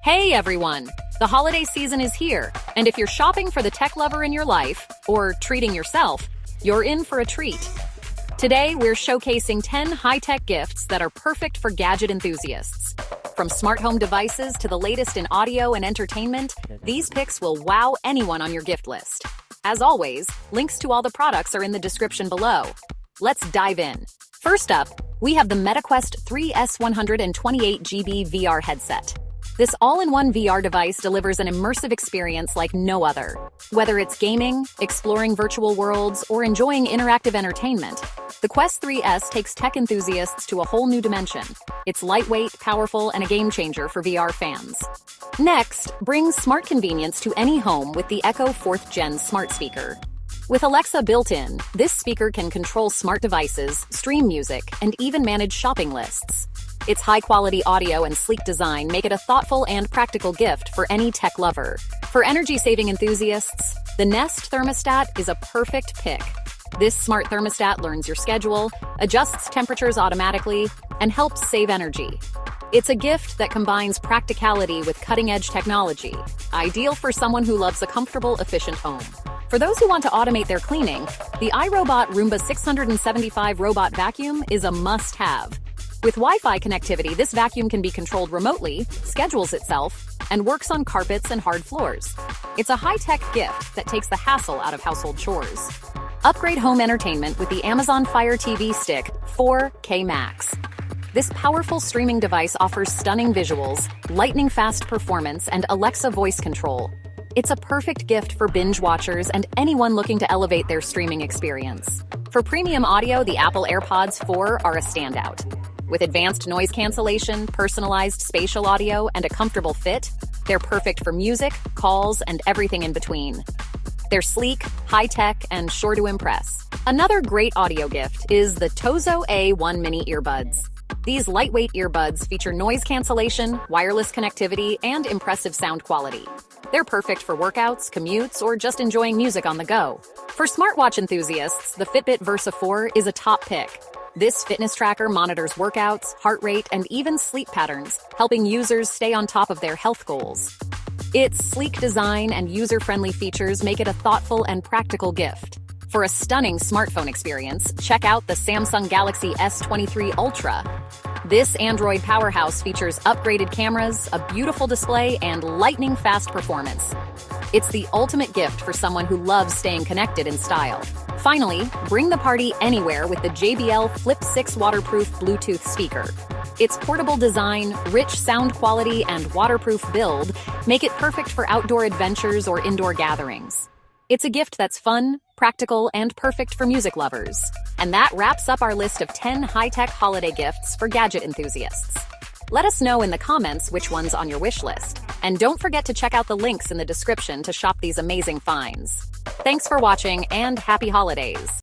Hey everyone! The holiday season is here, and if you're shopping for the tech lover in your life, or treating yourself, you're in for a treat. Today, we're showcasing 10 high-tech gifts that are perfect for gadget enthusiasts. From smart home devices to the latest in audio and entertainment, these picks will wow anyone on your gift list. As always, links to all the products are in the description below. Let's dive in. First up, we have the MetaQuest 3S 128GB VR headset. This all-in-one VR device delivers an immersive experience like no other. Whether it's gaming, exploring virtual worlds, or enjoying interactive entertainment, the Quest 3S takes tech enthusiasts to a whole new dimension. It's lightweight, powerful, and a game-changer for VR fans. Next, bring smart convenience to any home with the Echo 4th Gen smart speaker. With Alexa built in, this speaker can control smart devices, stream music, and even manage shopping lists. Its high-quality audio and sleek design make it a thoughtful and practical gift for any tech lover. For energy-saving enthusiasts, the Nest Thermostat is a perfect pick. This smart thermostat learns your schedule, adjusts temperatures automatically, and helps save energy. It's a gift that combines practicality with cutting-edge technology, ideal for someone who loves a comfortable, efficient home. For those who want to automate their cleaning, the iRobot Roomba 675 robot vacuum is a must-have. With Wi-Fi connectivity, this vacuum can be controlled remotely, schedules itself, and works on carpets and hard floors. It's a high-tech gift that takes the hassle out of household chores. Upgrade home entertainment with the Amazon Fire TV Stick 4K Max. This powerful streaming device offers stunning visuals, lightning-fast performance, and Alexa voice control. It's a perfect gift for binge watchers and anyone looking to elevate their streaming experience. For premium audio, the Apple AirPods 4 are a standout. With advanced noise cancellation, personalized spatial audio, and a comfortable fit, they're perfect for music, calls, and everything in between. They're sleek, high-tech, and sure to impress. Another great audio gift is the TOZO A1 Mini Earbuds. These lightweight earbuds feature noise cancellation, wireless connectivity, and impressive sound quality. They're perfect for workouts, commutes, or just enjoying music on the go. For smartwatch enthusiasts, the Fitbit Versa 4 is a top pick. This fitness tracker monitors workouts, heart rate, and even sleep patterns, helping users stay on top of their health goals. Its sleek design and user-friendly features make it a thoughtful and practical gift. For a stunning smartphone experience, check out the Samsung Galaxy S23 Ultra. This Android powerhouse features upgraded cameras, a beautiful display, and lightning-fast performance. It's the ultimate gift for someone who loves staying connected in style. Finally, bring the party anywhere with the JBL Flip 6 waterproof Bluetooth speaker. Its portable design, rich sound quality, and waterproof build make it perfect for outdoor adventures or indoor gatherings. It's a gift that's fun, practical, and perfect for music lovers. And that wraps up our list of 10 high-tech holiday gifts for gadget enthusiasts. Let us know in the comments which one's on your wish list. And don't forget to check out the links in the description to shop these amazing finds. Thanks for watching and happy holidays!